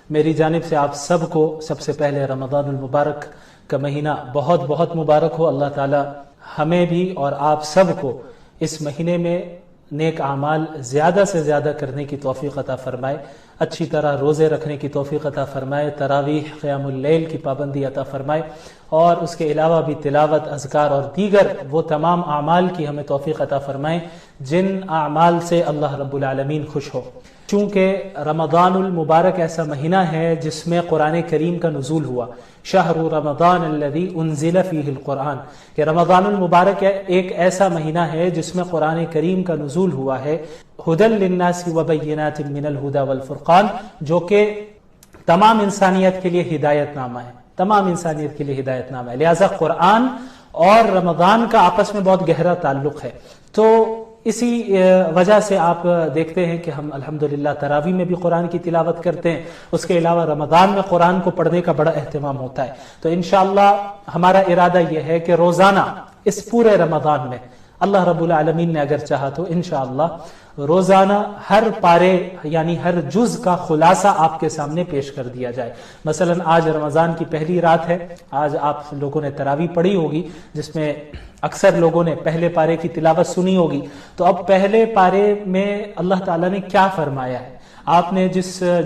میری جانب سے آپ سب کو سب سے پہلے رمضان المبارک کا مہینہ بہت بہت مبارک ہو۔ اللہ تعالی ہمیں بھی اور آپ سب کو اس مہینے میں نیک اعمال زیادہ سے زیادہ کرنے کی توفیق عطا فرمائے، اچھی طرح روزے رکھنے کی توفیق عطا فرمائے، تراویح قیام اللیل کی پابندی عطا فرمائے، اور اس کے علاوہ بھی تلاوت، اذکار اور دیگر وہ تمام اعمال کی ہمیں توفیق عطا فرمائے جن اعمال سے اللہ رب العالمین خوش ہو۔ چونکہ رمضان المبارک ایسا مہینہ ہے جس میں قرآن کریم کا نزول ہوا، شہر رمضان الذی انزل فیہ القرآن، کہ رمضان المبارک ایک ایسا مہینہ ہے جس میں قرآن کریم کا نزول ہوا ہے، ھدی للناس وبینات من الھدی والفرقان، جو کہ تمام انسانیت کے لیے ہدایت نامہ ہے، تمام انسانیت کے لیے ہدایت نامہ ہے۔ لہذا قرآن اور رمضان کا آپس میں بہت گہرا تعلق ہے۔ تو اسی وجہ سے آپ دیکھتے ہیں کہ ہم الحمدللہ تراویح میں بھی قرآن کی تلاوت کرتے ہیں، اس کے علاوہ رمضان میں قرآن کو پڑھنے کا بڑا اہتمام ہوتا ہے۔ تو انشاءاللہ ہمارا ارادہ یہ ہے کہ روزانہ اس پورے رمضان میں اللہ رب العالمین نے اگر چاہا تو انشاءاللہ روزانہ ہر پارے یعنی ہر جز کا خلاصہ آپ کے سامنے پیش کر دیا جائے۔ مثلا آج رمضان کی پہلی رات ہے، آج آپ لوگوں نے تراویح پڑھی ہوگی جس میں اکثر لوگوں نے پہلے پارے کی تلاوت سنی ہوگی۔ تو اب پہلے پارے میں اللہ تعالیٰ نے کیا فرمایا ہے، آپ نے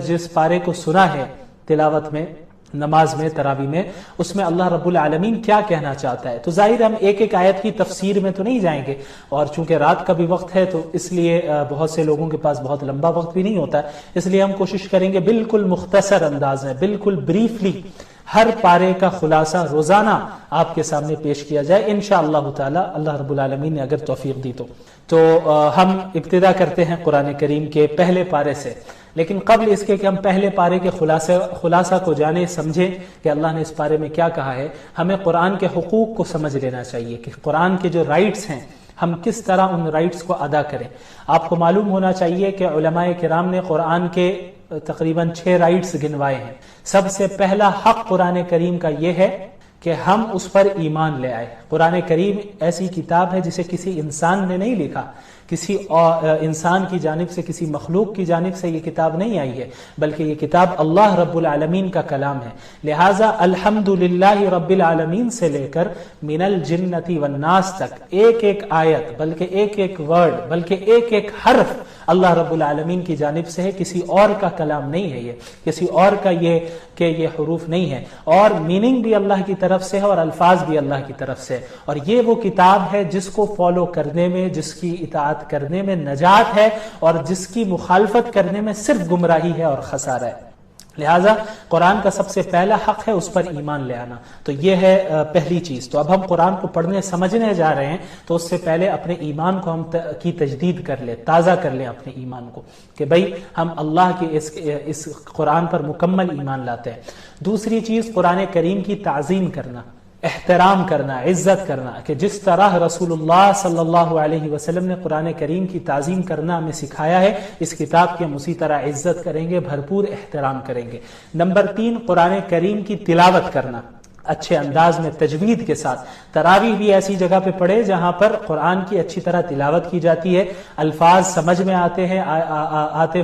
جس پارے کو سنا ہے تلاوت میں، نماز میں، تراویح میں، اس میں اللہ رب العالمین کیا کہنا چاہتا ہے۔ تو ظاہر ہم ایک ایک آیت کی تفسیر میں تو نہیں جائیں گے، اور چونکہ رات کا بھی وقت ہے تو اس لیے بہت سے لوگوں کے پاس بہت لمبا وقت بھی نہیں ہوتا ہے، اس لیے ہم کوشش کریں گے بالکل مختصر انداز میں، بالکل بریفلی ہر پارے کا خلاصہ روزانہ آپ کے سامنے پیش کیا جائے انشاءاللہ تعالی، اللہ رب العالمین نے اگر توفیق دی تو ہم ابتدا کرتے ہیں قرآن کریم کے پہلے پارے سے۔ لیکن قبل اس کے کہ ہم پہلے پارے کے خلاصہ کو جانے سمجھیں کہ اللہ نے اس پارے میں کیا کہا ہے، ہمیں قرآن کے حقوق کو سمجھ لینا چاہیے کہ قرآن کے جو رائٹس ہیں ہم کس طرح ان رائٹس کو ادا کریں۔ آپ کو معلوم ہونا چاہیے کہ علماء کرام نے قرآن کے تقریباً 6 رائٹس گنوائے ہیں۔ سب سے پہلا حق قرآن کریم کا یہ ہے کہ ہم اس پر ایمان لے آئے۔ قرآن کریم ایسی کتاب ہے جسے کسی انسان نے نہیں لکھا، کسی انسان کی جانب سے، کسی مخلوق کی جانب سے یہ کتاب نہیں آئی ہے، بلکہ یہ کتاب اللہ رب العالمین کا کلام ہے۔ لہٰذا الحمدللہ رب العالمین سے لے کر من الجنۃ والناس تک ایک ایک آیت، بلکہ ایک ایک ورڈ، بلکہ ایک ایک حرف اللہ رب العالمین کی جانب سے ہے، کسی اور کا کلام نہیں ہے، یہ کسی اور کا یہ حروف نہیں ہے، اور میننگ بھی اللہ کی طرف سے ہے اور الفاظ بھی اللہ کی طرف سے ہے۔ اور یہ وہ کتاب ہے جس کو فالو کرنے میں، جس کی اطاعت کرنے میں نجات ہے، اور جس کی مخالفت کرنے میں صرف گمراہی ہے اور خسارہ ہے۔ لہٰذا قرآن کا سب سے پہلا حق ہے اس پر ایمان لے آنا، تو یہ ہے پہلی چیز۔ تو اب ہم قرآن کو پڑھنے سمجھنے جا رہے ہیں تو اس سے پہلے اپنے ایمان کو ہم کی تجدید کر لیں، تازہ کر لیں اپنے ایمان کو، کہ بھئی ہم اللہ کے اس قرآن پر مکمل ایمان لاتے ہیں۔ دوسری چیز قرآن کریم کی تعظیم کرنا، احترام کرنا، عزت کرنا، کہ جس طرح رسول اللہ صلی اللہ علیہ وسلم نے قرآن کریم کی تعظیم کرنا ہمیں سکھایا ہے، اس کتاب کی ہم اسی طرح عزت کریں گے، بھرپور احترام کریں گے۔ نمبر 3 قرآن کریم کی تلاوت کرنا اچھے انداز میں، تجوید کے ساتھ۔ تراویح بھی ایسی جگہ پہ پڑھے جہاں پر قرآن کی اچھی طرح تلاوت کی جاتی ہے، الفاظ سمجھ میں آتے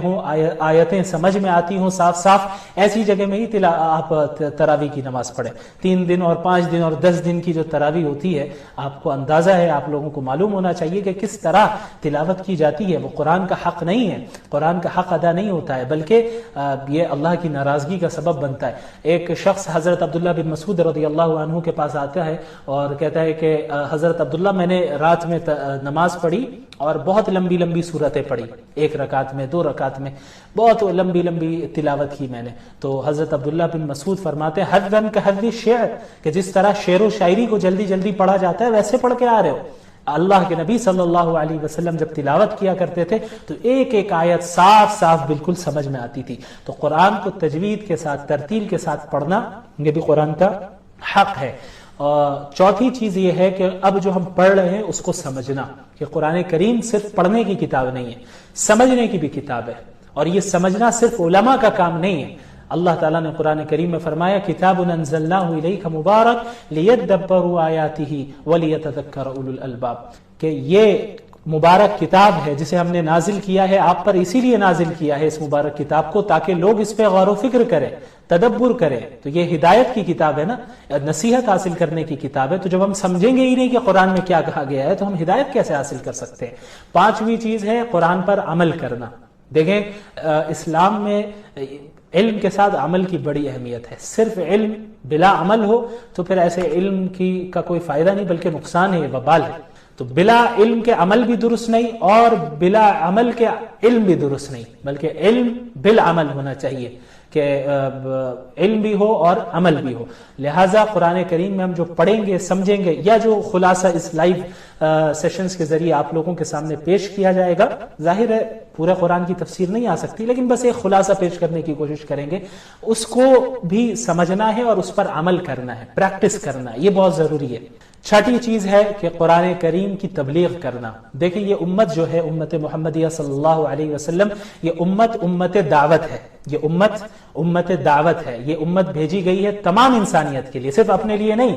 ہوں، آیتیں سمجھ میں آتی ہوں صاف صاف، ایسی جگہ میں ہی آپ تراویح کی نماز پڑھیں۔ 3 دن اور 5 دن اور 10 دن کی جو تراویح ہوتی ہے، آپ کو اندازہ ہے، آپ لوگوں کو معلوم ہونا چاہیے کہ کس طرح تلاوت کی جاتی ہے۔ وہ قرآن کا حق نہیں ہے، قرآن کا حق ادا نہیں ہوتا ہے، بلکہ یہ اللہ کی ناراضگی کا سبب بنتا ہے۔ ایک شخص حضرت عبداللہ بن مسعود رضی اللہ عنہ کے پاس آتا ہے اور کہتا ہے کہ حضرت عبداللہ، میں نے رات میں نماز پڑھی اور بہت لمبی لمبی صورتیں پڑھی، 1 رکعت میں، 2 رکعت میں بہت لمبی لمبی تلاوت کی میں نے۔ تو حضرت عبداللہ بن مسعود فرماتے ہیں حذًا کحذ الشعر، کہ جس طرح شعر و شاعری کو جلدی جلدی پڑھا جاتا ہے ویسے پڑھ کے آ رہے ہو۔ اللہ کے نبی صلی اللہ علیہ وسلم جب تلاوت کیا کرتے تھے تو ایک ایک آیت صاف صاف بالکل سمجھ میں آتی تھی۔ تو قرآن کو تجوید کے ساتھ، ترتیل کے ساتھ پڑھنا یہ بھی قرآن کا حق ہے۔ چوتھی چیز یہ ہے کہ اب جو ہم پڑھ رہے ہیں اس کو سمجھنا، کہ قرآن کریم صرف پڑھنے کی کتاب نہیں ہے، سمجھنے کی بھی کتاب ہے، اور یہ سمجھنا صرف علماء کا کام نہیں ہے۔ اللہ تعالیٰ نے قرآن کریم میں فرمایا کتاب انزلناہ الیک مبارک لیدبروا آیاتہ ولیتذکر اولو الالباب، کہ یہ مبارک کتاب ہے جسے ہم نے نازل کیا ہے آپ پر اسی لیے نازل کیا ہے اس مبارک کتاب کو تاکہ لوگ اس پہ غور و فکر کریں، تدبر کریں۔ تو یہ ہدایت کی کتاب ہے نا، نصیحت حاصل کرنے کی کتاب ہے۔ تو جب ہم سمجھیں گے ہی نہیں کہ قرآن میں کیا کہا گیا ہے تو ہم ہدایت کیسے حاصل کر سکتے ہیں؟ پانچویں چیز ہے قرآن پر عمل کرنا۔ دیکھیں اسلام میں علم کے ساتھ عمل کی بڑی اہمیت ہے۔ صرف علم بلا عمل ہو تو پھر ایسے علم کا کوئی فائدہ نہیں بلکہ نقصان ہے، وبال ہے۔ تو بلا علم کے عمل بھی درست نہیں اور بلا عمل کے علم بھی درست نہیں، بلکہ علم بالعمل ہونا چاہیے کہ علم بھی ہو اور عمل بھی ہو۔ لہٰذا قرآن کریم میں ہم جو پڑھیں گے سمجھیں گے یا جو خلاصہ اس لائیو سیشنز کے ذریعے آپ لوگوں کے سامنے پیش کیا جائے گا، ظاہر ہے پورے قرآن کی تفسیر نہیں آ سکتی لیکن بس ایک خلاصہ پیش کرنے کی کوشش کریں گے، اس کو بھی سمجھنا ہے اور اس پر عمل کرنا ہے، پریکٹس کرنا ہے، یہ بہت ضروری ہے۔ چھٹی چیز ہے کہ قرآن کریم کی تبلیغ کرنا۔ دیکھیں یہ امت جو ہے امت محمدیہ صلی اللہ علیہ وسلم، یہ امت دعوت ہے، یہ امت دعوت ہے، یہ امت بھیجی گئی ہے تمام انسانیت کے لیے، صرف اپنے لیے نہیں۔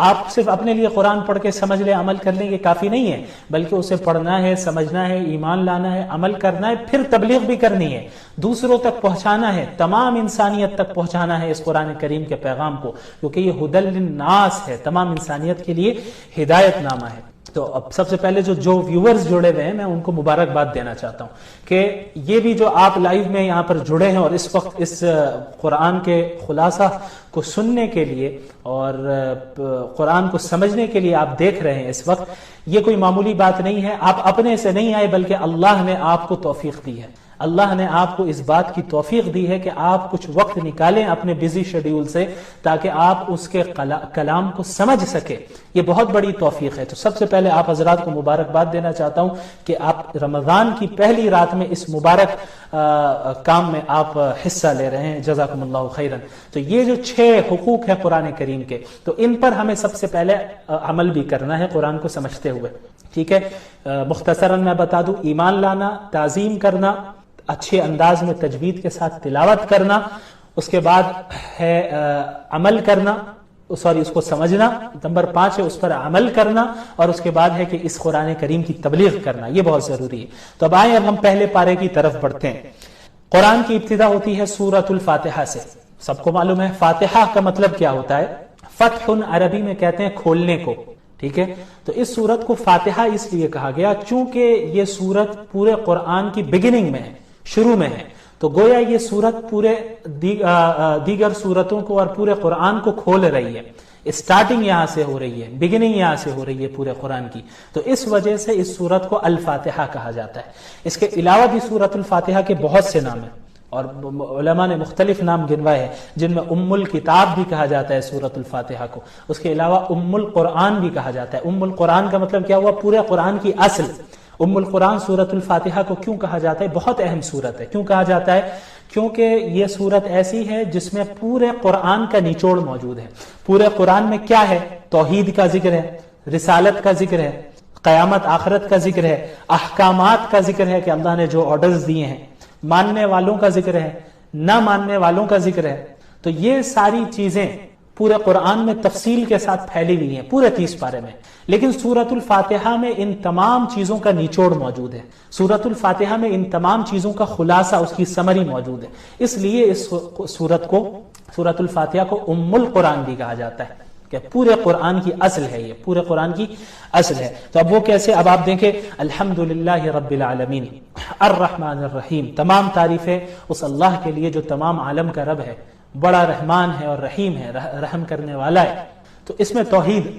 آپ صرف اپنے لیے قرآن پڑھ کے سمجھ لیں عمل کر لیں یہ کافی نہیں ہے، بلکہ اسے پڑھنا ہے، سمجھنا ہے، ایمان لانا ہے، عمل کرنا ہے، پھر تبلیغ بھی کرنی ہے، دوسروں تک پہنچانا ہے، تمام انسانیت تک پہنچانا ہے اس قرآن کریم کے پیغام کو، کیونکہ یہ ہدی للناس ہے، تمام انسانیت کے لیے ہدایت نامہ ہے۔ تو اب سب سے پہلے جو ویورز جڑے ہوئے ہیں میں ان کو مبارکباد دینا چاہتا ہوں کہ یہ بھی جو آپ لائیو میں یہاں پر جڑے ہیں اور اس وقت اس قرآن کے خلاصہ کو سننے کے لیے اور قرآن کو سمجھنے کے لیے آپ دیکھ رہے ہیں اس وقت، یہ کوئی معمولی بات نہیں ہے، آپ اپنے سے نہیں آئے بلکہ اللہ نے آپ کو توفیق دی ہے۔ اللہ نے آپ کو اس بات کی توفیق دی ہے کہ آپ کچھ وقت نکالیں اپنے بزی شیڈیول سے تاکہ آپ اس کے کلام کو سمجھ سکیں، یہ بہت بڑی توفیق ہے۔ تو سب سے پہلے آپ حضرات کو مبارکباد دینا چاہتا ہوں کہ آپ رمضان کی پہلی رات میں اس مبارک کام میں آپ حصہ لے رہے ہیں، جزاکم اللہ خیرا۔ تو یہ جو 6 حقوق ہیں قرآن کریم کے، تو ان پر ہمیں سب سے پہلے عمل بھی کرنا ہے قرآن کو سمجھتے ہوئے، ٹھیک ہے؟ مختصراً میں بتا دوں، ایمان لانا، تعظیم کرنا، اچھے انداز میں تجوید کے ساتھ تلاوت کرنا، اس کے بعد ہے عمل کرنا، اس کو سمجھنا، نمبر 5 ہے اس پر عمل کرنا، اور اس کے بعد ہے کہ اس قرآن کریم کی تبلیغ کرنا، یہ بہت ضروری ہے۔ تو اب آئیں اب ہم پہلے پارے کی طرف بڑھتے ہیں۔ قرآن کی ابتدا ہوتی ہے سورۃ الفاتحہ سے۔ سب کو معلوم ہے فاتحہ کا مطلب کیا ہوتا ہے؟ فتح عربی میں کہتے ہیں کھولنے کو، ٹھیک ہے؟ تو اس سورت کو فاتحہ اس لیے کہا گیا چونکہ یہ سورت پورے قرآن کی بگننگ میں ہے، شروع میں ہے، تو گویا یہ سورت پورے دیگر سورتوں کو اور پورے قرآن کو کھول رہی ہے، اسٹارٹنگ یہاں سے ہو رہی ہے، بگننگ یہاں سے ہو رہی ہے پورے قرآن کی، تو اس وجہ سے اس سورت کو الفاتحہ کہا جاتا ہے۔ اس کے علاوہ بھی سورت الفاتحہ کے بہت سے نام ہیں اور علماء نے مختلف نام گنوائے ہیں، جن میں ام الکتاب بھی کہا جاتا ہے سورت الفاتحہ کو، اس کے علاوہ ام القرآن بھی کہا جاتا ہے۔ ام القرآن کا مطلب کیا ہوا؟ پورے قرآن کی اصل۔ ام القرآن سورت الفاتحہ کو کیوں کہا جاتا ہے؟ بہت اہم سورت ہے۔ کیوں کہا جاتا ہے؟ کیونکہ یہ سورت ایسی ہے جس میں پورے قرآن کا نچوڑ موجود ہے۔ پورے قرآن میں کیا ہے؟ توحید کا ذکر ہے، رسالت کا ذکر ہے، قیامت آخرت کا ذکر ہے، احکامات کا ذکر ہے کہ اللہ نے جو آرڈرز دیے ہیں، ماننے والوں کا ذکر ہے، نہ ماننے والوں کا ذکر ہے۔ تو یہ ساری چیزیں پورے قرآن میں تفصیل کے ساتھ پھیلی ہوئی ہیں پورے 30 پارے میں، لیکن سورۃ الفاتحہ میں ان تمام چیزوں کا نچوڑ موجود ہے۔ سورۃ الفاتحہ میں ان تمام چیزوں کا خلاصہ، اس کی سمری موجود ہے، اس لیے اس سورۃ الفاتحہ کو ام القرآن بھی کہا جاتا ہے کہ پورے قرآن کی اصل ہے، یہ پورے قرآن کی اصل ہے۔ تو اب وہ کیسے؟ اب آپ دیکھیں، الحمدللہ رب العالمین الرحمن الرحیم، تمام تعریفیں اس اللہ کے لیے جو تمام عالم کا رب ہے، بڑا رحمان ہے اور رحیم ہے، رحم کرنے والا ہے۔ تو اس میں توحید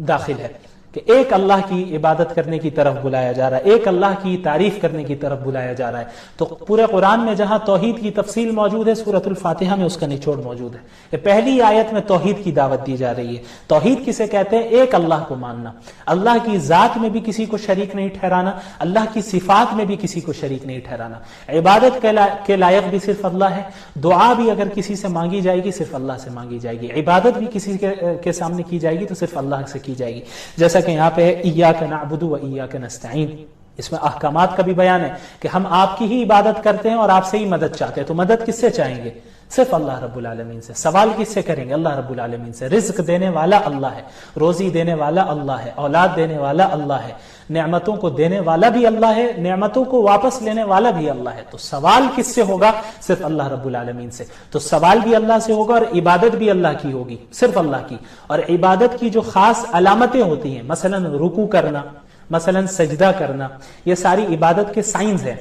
داخل ہے کہ ایک اللہ کی عبادت کرنے کی طرف بلایا جا رہا ہے، ایک اللہ کی تعریف کرنے کی طرف بلایا جا رہا ہے۔ تو پورے قرآن میں جہاں توحید کی تفصیل موجود ہے، سورۃ الفاتحہ میں اس کا نچوڑ موجود ہے۔ یہ پہلی آیت میں توحید کی دعوت دی جا رہی ہے۔ توحید کسے کہتے ہیں؟ ایک اللہ کو ماننا، اللہ کی ذات میں بھی کسی کو شریک نہیں ٹھہرانا، اللہ کی صفات میں بھی کسی کو شریک نہیں ٹھہرانا۔ عبادت کے لائق بھی صرف اللہ ہے، دعا بھی اگر کسی سے مانگی جائے گی صرف اللہ سے مانگی جائے گی، عبادت بھی کسی کے سامنے کی جائے گی تو صرف اللہ سے کی جائے گی۔ جیسا کہ یہاں پہ ایاک نعبد و ایاک نستعین، اس میں احکامات کا بھی بیان ہے کہ ہم آپ کی ہی عبادت کرتے ہیں اور آپ سے ہی مدد چاہتے ہیں۔ تو مدد کس سے چاہیں گے؟ صرف اللہ رب العالمین سے. سوال کس سے کریں گے؟ اللہ رب العالمین سے. رزق دینے والا اللہ ہے، روزی دینے والا اللہ ہے، اولاد دینے والا اللہ ہے، نعمتوں کو دینے والا بھی اللہ ہے، نعمتوں کو واپس لینے والا بھی اللہ ہے. تو سوال کس سے ہوگا؟ صرف اللہ رب العالمین سے. تو سوال بھی اللہ سے ہوگا اور عبادت بھی اللہ کی ہوگی، صرف اللہ کی. اور عبادت کی جو خاص علامتیں ہوتی ہیں، مثلا رکوع کرنا، مثلا سجدہ کرنا، یہ ساری عبادت کے سائنز ہیں،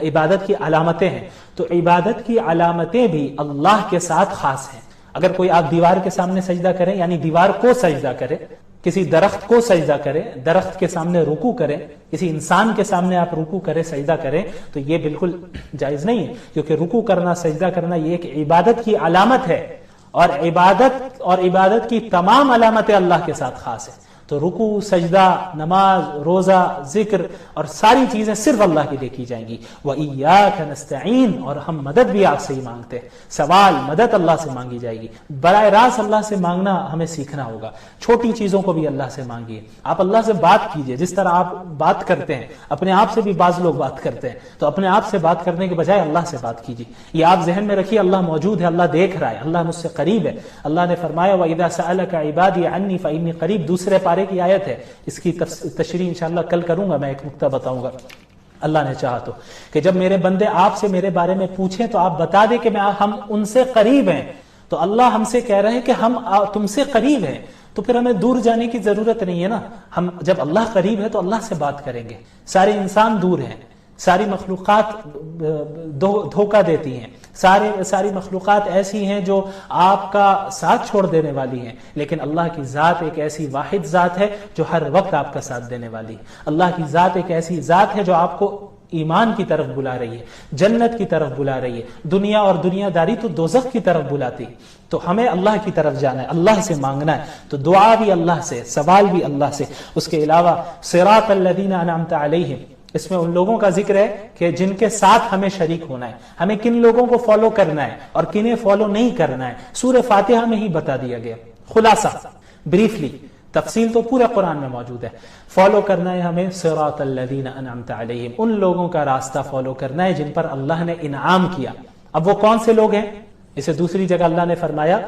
عبادت کی علامتیں ہیں. تو عبادت کی علامتیں بھی اللہ کے ساتھ خاص ہیں. اگر کوئی آپ دیوار کے سامنے سجدہ کریں، یعنی دیوار کو سجدہ کرے، کسی درخت کو سجدہ کرے، درخت کے سامنے رکوع کرے، کسی انسان کے سامنے آپ رکوع کرے، سجدہ کریں، تو یہ بالکل جائز نہیں ہے. کیونکہ رکوع کرنا، سجدہ کرنا یہ ایک عبادت کی علامت ہے، اور عبادت کی تمام علامتیں اللہ کے ساتھ خاص ہیں. تو رکوع، سجدہ، نماز، روزہ، ذکر اور ساری چیزیں صرف اللہ کے لیے کی جائیں گی. وَإِيَّاكَ نَسْتَعِينُ، اور ہم مدد بھی آپ سے ہی مانگتے ہیں. سوال، مدد اللہ سے مانگی جائے گی. براہ راست اللہ سے مانگنا ہمیں سیکھنا ہوگا. چھوٹی چیزوں کو بھی اللہ سے مانگیے. آپ اللہ سے بات کیجئے، جس طرح آپ بات کرتے ہیں. اپنے آپ سے بھی بعض لوگ بات کرتے ہیں، تو اپنے آپ سے بات کرنے کے بجائے اللہ سے بات کیجئے. یہ آپ ذہن میں رکھیے، اللہ موجود ہے، اللہ دیکھ رہا ہے، اللہ مجھ سے قریب ہے. اللہ نے فرمایا وَإِذَا سَأَلَكَ عِبَادِي عَنِّي فَإِنِّي قَرِيبٌ، دوسرے پارے کی آیت ہے. اس کی تشریح انشاءاللہ کل کروں گا، میں ایک نقطہ بتاؤں گا اللہ نے چاہا تو، کہ جب میرے بندے آپ سے میرے بارے میں پوچھیں تو آپ بتا دیں کہ ہم ان سے قریب ہیں. تو اللہ ہم سے کہہ رہے ہیں کہ ہم تم سے قریب ہیں، تو پھر ہمیں دور جانے کی ضرورت نہیں ہے نا. ہم جب اللہ قریب ہے تو اللہ سے بات کریں گے. سارے انسان دور ہیں، ساری مخلوقات دھوکہ دیتی ہیں، ساری مخلوقات ایسی ہیں جو آپ کا ساتھ چھوڑ دینے والی ہیں، لیکن اللہ کی ذات ایک ایسی واحد ذات ہے جو ہر وقت آپ کا ساتھ دینے والی ہے. اللہ کی ذات ایک ایسی ذات ہے جو آپ کو ایمان کی طرف بلا رہی ہے، جنت کی طرف بلا رہی ہے. دنیا اور دنیا داری تو دوزخ کی طرف بلاتی. تو ہمیں اللہ کی طرف جانا ہے، اللہ سے مانگنا ہے. تو دعا بھی اللہ سے، سوال بھی اللہ سے. اس کے علاوہ صراط الذین انعمت علیہم، اس میں ان لوگوں کا ذکر ہے کہ جن کے ساتھ ہمیں شریک ہونا ہے. ہمیں کن لوگوں کو فالو کرنا ہے اور کنہیں فالو نہیں کرنا ہے، سورہ فاتحہ میں ہی بتا دیا گیا. خلاصہ، بریفلی، تفصیل تو پورے قرآن میں موجود ہے. فالو کرنا ہے ہمیں صراط الذین انعمت علیہم، ان لوگوں کا راستہ فالو کرنا ہے جن پر اللہ نے انعام کیا. اب وہ کون سے لوگ ہیں؟ اسے دوسری جگہ اللہ نے فرمایا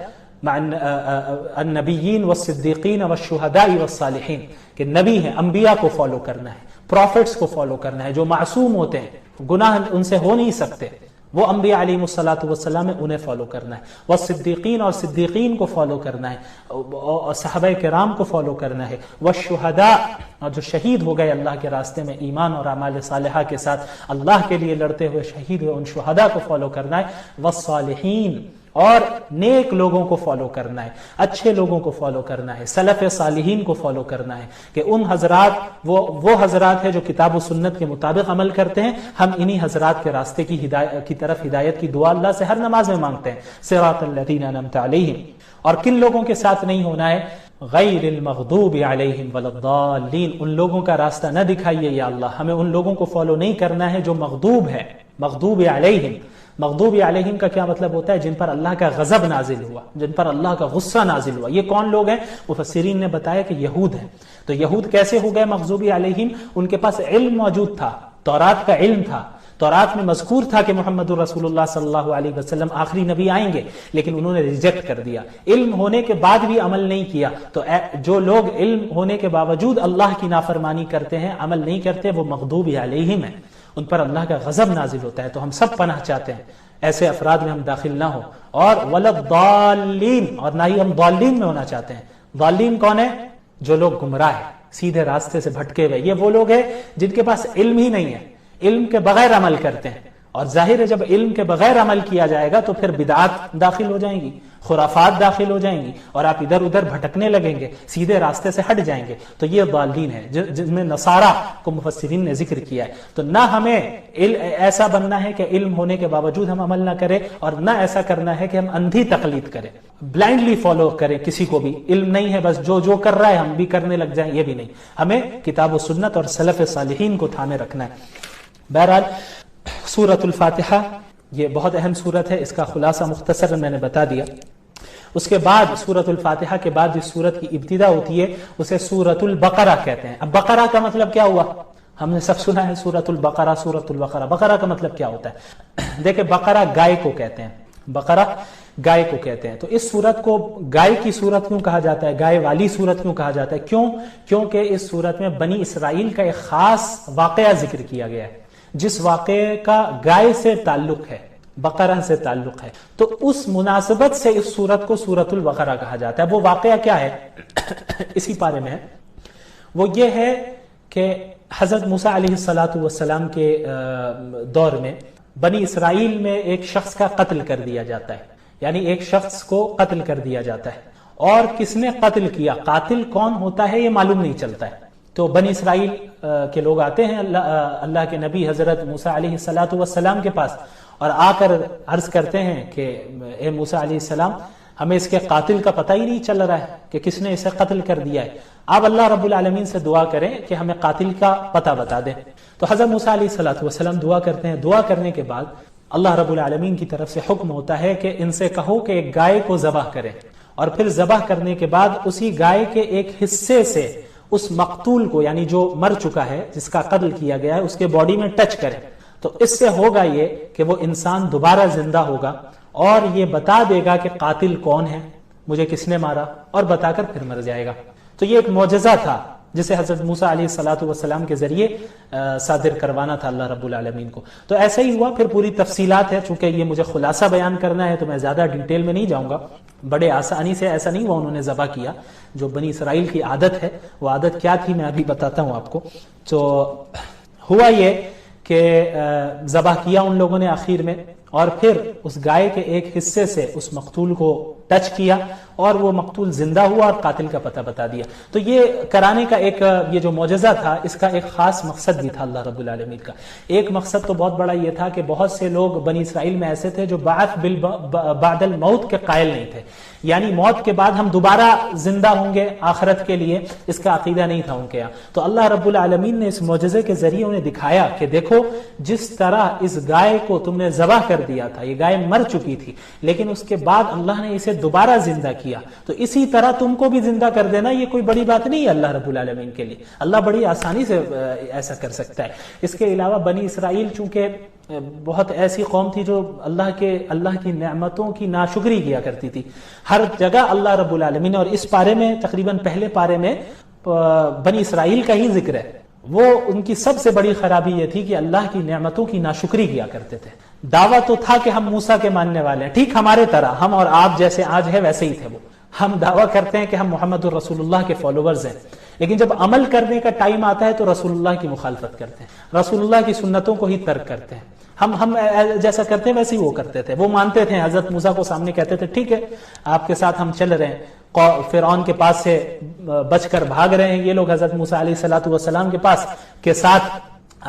النبیین والصدیقین والشہداء والصالحین، کہ نبی ہیں، انبیاء کو فالو کرنا ہے، پروفٹس کو فالو کرنا ہے، جو معصوم ہوتے ہیں، گناہ ان سے ہو نہیں سکتے، وہ انبیاء علیہ الصلوۃ والسلام ہے، انہیں فالو کرنا ہے. والصدیقین، اور صدیقین کو فالو کرنا ہے، اور صحابہ کرام کو فالو کرنا ہے. والشہداء، اور جو شہید ہو گئے اللہ کے راستے میں ایمان اور اعمال صالحہ کے ساتھ اللہ کے لیے لڑتے ہوئے شہید ہوئے، ان شہداء کو فالو کرنا ہے. والصالحین، اور نیک لوگوں کو فالو کرنا ہے، اچھے لوگوں کو فالو کرنا ہے، سلف صالحین کو فالو کرنا ہے، کہ ان حضرات وہ حضرات ہیں جو کتاب و سنت کے مطابق عمل کرتے ہیں. ہم انہی حضرات کے راستے کی طرف ہدایت کی دعا اللہ سے ہر نماز میں مانگتے ہیں. صراط الذین انعمت علیہم. اور کن لوگوں کے ساتھ نہیں ہونا ہے؟ غیر المغضوب علیہم ولا الضالین، ان لوگوں کا راستہ نہ دکھائیے یا اللہ، ہمیں ان لوگوں کو فالو نہیں کرنا ہے جو مغضوب ہے. مغضوب علیہم، مغضوب علیہم کا کیا مطلب ہوتا ہے؟ جن پر اللہ کا غضب نازل ہوا، جن پر اللہ کا غصہ نازل ہوا. یہ کون لوگ ہیں؟ مفسرین نے بتایا کہ یہود ہیں. تو یہود کیسے ہو گئے مغضوب علیہم؟ ان کے پاس علم موجود تھا، تورات کا علم تھا، تورات میں مذکور تھا کہ محمد رسول اللہ صلی اللہ علیہ وسلم آخری نبی آئیں گے، لیکن انہوں نے ریجیکٹ کر دیا. علم ہونے کے بعد بھی عمل نہیں کیا. تو جو لوگ علم ہونے کے باوجود اللہ کی نافرمانی کرتے ہیں، عمل نہیں کرتے، وہ مغضوب علیہم ہیں، ان پر اللہ کا غضب نازل ہوتا ہے. تو ہم سب پناہ چاہتے ہیں ایسے افراد میں ہم داخل نہ ہو. اور ولضالین، اور نہ ہی ہم ضالین میں ہونا چاہتے ہیں. ضالین کون ہے؟ جو لوگ گمراہ ہیں، سیدھے راستے سے بھٹکے ہوئے. یہ وہ لوگ ہیں جن کے پاس علم ہی نہیں ہے، علم کے بغیر عمل کرتے ہیں. اور ظاہر ہے جب علم کے بغیر عمل کیا جائے گا تو پھر بدعات داخل ہو جائیں گی، خرافات داخل ہو جائیں گی، اور آپ ادھر ادھر بھٹکنے لگیں گے، سیدھے راستے سے ہٹ جائیں گے. تو یہ ضالین ہے جن میں نصارہ کو مفسرین نے ذکر کیا ہے. تو نہ ہمیں ایسا بننا ہے کہ علم ہونے کے باوجود ہم عمل نہ کریں، اور نہ ایسا کرنا ہے کہ ہم اندھی تقلید کریں، بلائنڈلی فالو کریں کسی کو بھی. علم نہیں ہے بس جو کر رہا ہے ہم بھی کرنے لگ جائیں، یہ بھی نہیں. ہمیں کتاب و سنت اور سلف صالحین کو تھامے رکھنا ہے. بہرحال سورۃ الفاتحہ یہ بہت اہم سورت ہے، اس کا خلاصہ مختصر میں نے بتا دیا. اس کے بعد سورۃ الفاتحہ کے بعد جس سورت کی ابتدا ہوتی ہے اسے سورۃ البقرہ کہتے ہیں. اب بقرہ کا مطلب کیا ہوا؟ ہم نے سب سنا ہے سورۃ البقرہ، سورۃ البقرہ. بقرہ کا مطلب کیا ہوتا ہے؟ دیکھیں، بقرہ گائے کو کہتے ہیں. بقرہ گائے کو کہتے ہیں. تو اس سورت کو گائے کی سورت کیوں کہا جاتا ہے, گائے والی سورت کیوں کہا جاتا ہے؟ کیونکہ اس سورت میں بنی اسرائیل کا ایک خاص واقعہ ذکر کیا گیا ہے جس واقعے کا گائے سے تعلق ہے, بقرہ سے تعلق ہے. تو اس مناسبت سے اس سورت کو سورت البقرہ کہا جاتا ہے. وہ واقعہ کیا ہے اسی پارے میں ہے. وہ یہ ہے کہ حضرت موسیٰ علیہ السلام کے دور میں بنی اسرائیل میں ایک شخص کا قتل کر دیا جاتا ہے, یعنی ایک شخص کو قتل کر دیا جاتا ہے, اور کس نے قتل کیا, قاتل کون ہوتا ہے یہ معلوم نہیں چلتا ہے. تو بنی اسرائیل کے لوگ آتے ہیں اللہ کے نبی حضرت موسیٰ علیہ السلام کے پاس اور آ کر عرض کرتے ہیں کہ اے موسیٰ علیہ السلام, ہمیں اس کے قاتل کا پتہ ہی نہیں چل رہا ہے کہ کس نے اسے قتل کر دیا ہے, آپ اللہ رب العالمین سے دعا کریں کہ ہمیں قاتل کا پتہ بتا دیں. تو حضرت موسیٰ علیہ السلام دعا کرتے ہیں. دعا کرنے کے بعد اللہ رب العالمین کی طرف سے حکم ہوتا ہے کہ ان سے کہو کہ ایک گائے کو ذبح کریں, اور پھر ذبح کرنے کے بعد اسی گائے کے ایک حصے سے اس مقتول کو, یعنی جو مر چکا ہے جس کا قتل کیا گیا ہے, اس کے باڈی میں ٹچ کریں. تو اس سے ہوگا یہ کہ وہ انسان دوبارہ زندہ ہوگا اور یہ بتا دے گا کہ قاتل کون ہے, مجھے کس نے مارا, اور بتا کر پھر مر جائے گا. تو یہ ایک معجزہ تھا جسے حضرت موسیٰ علیہ السلام کے ذریعے صادر کروانا تھا اللہ رب العالمین کو. تو ایسا ہی ہوا. پھر پوری تفصیلات ہے, چونکہ یہ مجھے خلاصہ بیان کرنا ہے تو میں زیادہ ڈیٹیل میں نہیں جاؤں گا. بڑے آسانی سے, ایسا نہیں ہوا انہوں نے ذبح کیا, جو بنی اسرائیل کی عادت ہے وہ عادت کیا تھی میں ابھی بتاتا ہوں آپ کو. تو ہوا یہ کہ ذبح کیا ان لوگوں نے آخر میں, اور پھر اس گائے کے ایک حصے سے اس مقتول کو ٹچ کیا اور وہ مقتول زندہ ہوا اور قاتل کا پتہ بتا دیا. تو یہ کرانے کا ایک یہ جو معجزہ تھا اس کا ایک خاص مقصد بھی تھا اللہ رب العالمین کا. ایک مقصد تو بہت بڑا یہ تھا کہ بہت سے لوگ بنی اسرائیل میں ایسے تھے جو بعث بعد الموت کے قائل نہیں تھے, یعنی موت کے بعد ہم دوبارہ زندہ ہوں گے آخرت کے لیے, اس کا عقیدہ نہیں تھا ان کے یہاں. تو اللہ رب العالمین نے اس معجزے کے ذریعے انہیں دکھایا کہ دیکھو جس طرح اس گائے کو تم نے ذبح کر دیا تھا, یہ گائے مر چکی تھی لیکن اس کے بعد اللہ نے اسے دوبارہ زندہ کیا, تو اسی طرح تم کو بھی زندہ کر دینا یہ کوئی بڑی بات نہیں ہے اللہ رب العالمین کے لیے. اللہ بڑی آسانی سے ایسا کر سکتا ہے. اس کے علاوہ بنی اسرائیل چونکہ بہت ایسی قوم تھی جو اللہ کی نعمتوں کی ناشکری کیا کرتی تھی. ہر جگہ اللہ رب العالمین, اور اس پارے میں تقریباً پہلے پارے میں بنی اسرائیل کا ہی ذکر ہے, وہ ان کی سب سے بڑی خرابی یہ تھی کہ اللہ کی نعمتوں کی ناشکری کیا کرتے تھے. دعویٰ تو تھا کہ ہم موسیٰ کے ماننے والے ہیں, ٹھیک ہمارے طرح, ہم اور آپ جیسے آج ہے ویسے ہی تھے وہ. ہم دعویٰ کرتے ہیں کہ ہم محمد الرسول اللہ کے فالوورز ہیں, لیکن جب عمل کرنے کا ٹائم آتا ہے تو رسول اللہ کی مخالفت کرتے ہیں, رسول اللہ کی سنتوں کو ہی ترک کرتے ہیں. ہم جیسا کرتے ہیں ویسے ہی وہ کرتے تھے. وہ مانتے تھے, حضرت موسیٰ کو سامنے کہتے تھے ٹھیک ہے آپ کے ساتھ ہم چل رہے ہیں, فرعون کے پاس سے بچ کر بھاگ رہے ہیں یہ لوگ حضرت موسیٰ علیہ السلام کے پاس کے ساتھ,